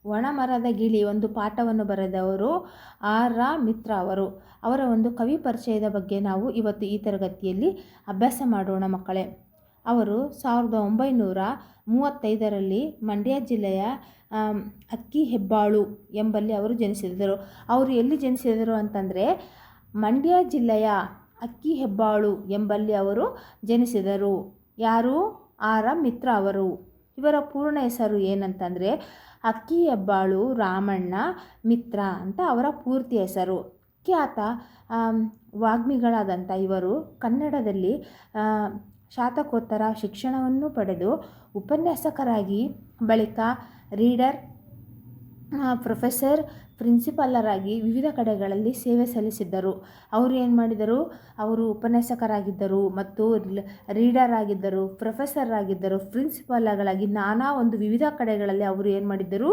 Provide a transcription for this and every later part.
ಒಣಮರದ ಗಿಳಿ ಒಂದು ಪಾಠವನ್ನು ಬರೆದವರು ಆರ್ ರಾ ಮಿತ್ರ ಅವರು. ಅವರ ಒಂದು ಕವಿ ಪರಿಚಯದ ಬಗ್ಗೆ ನಾವು ಇವತ್ತು ಈ ತರಗತಿಯಲ್ಲಿ ಅಭ್ಯಾಸ ಮಾಡೋಣ ಮಕ್ಕಳೇ. ಅವರು 1935ರಲ್ಲಿ ಮಂಡ್ಯ ಜಿಲ್ಲೆಯ ಅಕ್ಕಿಹೆಬ್ಬಾಳು ಎಂಬಲ್ಲಿ ಅವರು ಜನಿಸಿದರು. ಅವರು ಎಲ್ಲಿ ಜನಿಸಿದರು ಅಂತಂದರೆ ಮಂಡ್ಯ ಜಿಲ್ಲೆಯ ಅಕ್ಕಿಹೆಬ್ಬಾಳು ಎಂಬಲ್ಲಿ ಅವರು ಜನಿಸಿದರು. ಯಾರು? ಆರ್ ರಾ ಮಿತ್ರ ಅವರು. ಇವರ ಪೂರ್ಣ ಹೆಸರು ಏನಂತಂದರೆ ಅಕ್ಕಿಹೆಬ್ಬಾಳು ರಾಮಣ್ಣ ಮಿತ್ರ ಅಂತ ಅವರ ಪೂರ್ತಿ ಹೆಸರು. ಖ್ಯಾತ ವಾಗ್ಮಿಗಳಾದಂಥ ಇವರು ಕನ್ನಡದಲ್ಲಿ ಸ್ನಾತಕೋತ್ತರ ಶಿಕ್ಷಣವನ್ನು ಪಡೆದು ಉಪನ್ಯಾಸಕರಾಗಿ, ಬಳಿಕ ರೀಡರ್, ಪ್ರೊಫೆಸರ್, ಪ್ರಿನ್ಸಿಪಾಲರಾಗಿ ವಿವಿಧ ಕಡೆಗಳಲ್ಲಿ ಸೇವೆ ಸಲ್ಲಿಸಿದ್ದರು. ಅವರು ಏನು ಮಾಡಿದರು? ಅವರು ಉಪನ್ಯಾಸಕರಾಗಿದ್ದರು ಮತ್ತು ರೀಡರ್ ಆಗಿದ್ದರು, ಪ್ರೊಫೆಸರ್ ಆಗಿದ್ದರು, ಪ್ರಿನ್ಸಿಪಾಲ್ಗಳಾಗಿ ನಾನಾ ಒಂದು ವಿವಿಧ ಕಡೆಗಳಲ್ಲಿ ಅವರು ಏನು ಮಾಡಿದ್ದರು?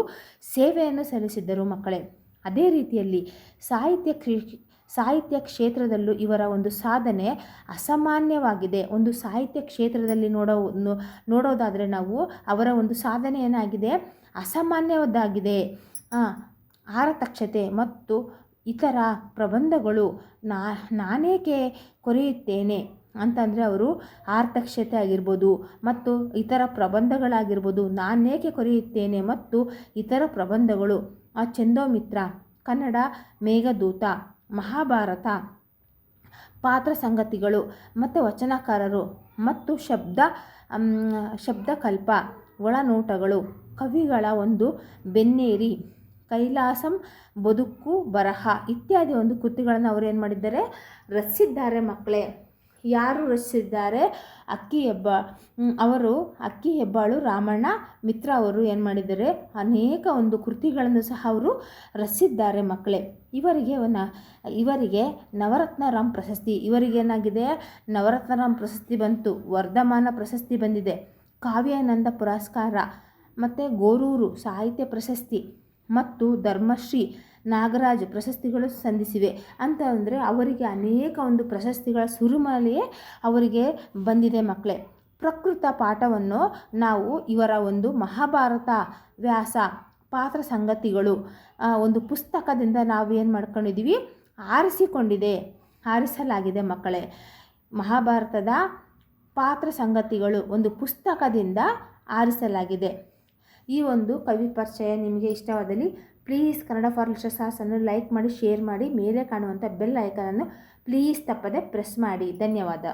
ಸೇವೆಯನ್ನು ಸಲ್ಲಿಸಿದ್ದರು ಮಕ್ಕಳೇ. ಅದೇ ರೀತಿಯಲ್ಲಿ ಸಾಹಿತ್ಯ ಕ್ಷೇತ್ರದಲ್ಲೂ ಇವರ ಒಂದು ಸಾಧನೆ ಅಸಾಮಾನ್ಯವಾಗಿದೆ. ಒಂದು ಸಾಹಿತ್ಯ ಕ್ಷೇತ್ರದಲ್ಲಿ ನೋಡೋದಾದರೆ ನಾವು ಅವರ ಒಂದು ಸಾಧನೆ ಏನಾಗಿದೆ? ಅಸಾಮಾನ್ಯವಾದಾಗಿದೆ. ಆರತಕ್ಷತೆ ಮತ್ತು ಇತರ ಪ್ರಬಂಧಗಳು ನಾನೇಕೆ ಕೊರೆಯುತ್ತೇನೆ ಅಂತಂದರೆ ಅವರು ಆರ್ತಕ್ಷತೆ ಆಗಿರ್ಬೋದು ಮತ್ತು ಇತರ ಪ್ರಬಂಧಗಳಾಗಿರ್ಬೋದು. ನಾನೇಕೆ ಕೊರೆಯುತ್ತೇನೆ ಮತ್ತು ಇತರ ಪ್ರಬಂಧಗಳು, ಚಂದೋಮಿತ್ರ, ಕನ್ನಡ ಮೇಘದೂತ, ಮಹಾಭಾರತ, ಪಾತ್ರ ಸಂಗತಿಗಳು ಮತ್ತು ವಚನಕಾರರು ಮತ್ತು ಶಬ್ದಕಲ್ಪ, ಒಳನೋಟಗಳು, ಕವಿಗಳ ಒಂದು ಬೆನ್ನೇರಿ, ಕೈಲಾಸಂ, ಬದುಕು ಬರಹ ಇತ್ಯಾದಿ ಒಂದು ಕೃತಿಗಳನ್ನು ಅವರು ಏನು ಮಾಡಿದ್ದಾರೆ? ರಚಿಸಿದ್ದಾರೆ ಮಕ್ಕಳೇ. ಯಾರು ರಚಿಸಿದ್ದಾರೆ? ಅಕ್ಕಿಹೆಬ್ಬಾಳು ರಾಮಣ್ಣ ಮಿತ್ರ ಅವರು ಏನು ಮಾಡಿದ್ದಾರೆ? ಅನೇಕ ಒಂದು ಕೃತಿಗಳನ್ನು ಸಹ ಅವರು ರಚಿಸಿದ್ದಾರೆ ಮಕ್ಕಳೇ. ಇವರಿಗೆ ನವರತ್ನರಾಮ್ ಪ್ರಶಸ್ತಿ, ಇವರಿಗೇನಾಗಿದೆ? ನವರತ್ನರಾಮ್ ಪ್ರಶಸ್ತಿ ಬಂತು, ವರ್ಧಮಾನ ಪ್ರಶಸ್ತಿ ಬಂದಿದೆ, ಕಾವ್ಯಾನಂದ ಪುರಸ್ಕಾರ ಮತ್ತು ಗೋರೂರು ಸಾಹಿತ್ಯ ಪ್ರಶಸ್ತಿ ಮತ್ತು ಧರ್ಮಶ್ರೀ ನಾಗರಾಜ್ ಪ್ರಶಸ್ತಿಗಳು ಸಂದಿಸಿವೆ. ಅಂತ ಅಂದರೆ ಅವರಿಗೆ ಅನೇಕ ಒಂದು ಪ್ರಶಸ್ತಿಗಳ ಸುರಿಮಳೆಯೇ ಅವರಿಗೆ ಬಂದಿದೆ ಮಕ್ಕಳೇ. ಪ್ರಕೃತ ಪಾಠವನ್ನು ನಾವು ಇವರ ಒಂದು ಮಹಾಭಾರತ ವ್ಯಾಸ ಪಾತ್ರ ಸಂಗತಿಗಳು ಒಂದು ಪುಸ್ತಕದಿಂದ ನಾವು ಏನು ಮಾಡ್ಕೊಂಡಿದ್ದೀವಿ? ಆರಿಸಲಾಗಿದೆ ಮಕ್ಕಳೇ. ಮಹಾಭಾರತದ ಪಾತ್ರ ಸಂಗತಿಗಳು ಒಂದು ಪುಸ್ತಕದಿಂದ ಆರಿಸಲಾಗಿದೆ. ಈ ಒಂದು ಕವಿ ಪರಿಚಯ ನಿಮಗೆ ಇಷ್ಟವಾದಲ್ಲಿ ಪ್ಲೀಸ್ ಕನ್ನಡ ಫಾರ್ ಲಿಟರೇಚರ್ಸನ್ನು ಲೈಕ್ ಮಾಡಿ, ಶೇರ್ ಮಾಡಿ, ಮೇಲೆ ಕಾಣುವಂಥ ಬೆಲ್ ಐಕಾನನ್ನು ಪ್ಲೀಸ್ ತಪ್ಪದೆ ಪ್ರೆಸ್ ಮಾಡಿ. ಧನ್ಯವಾದ.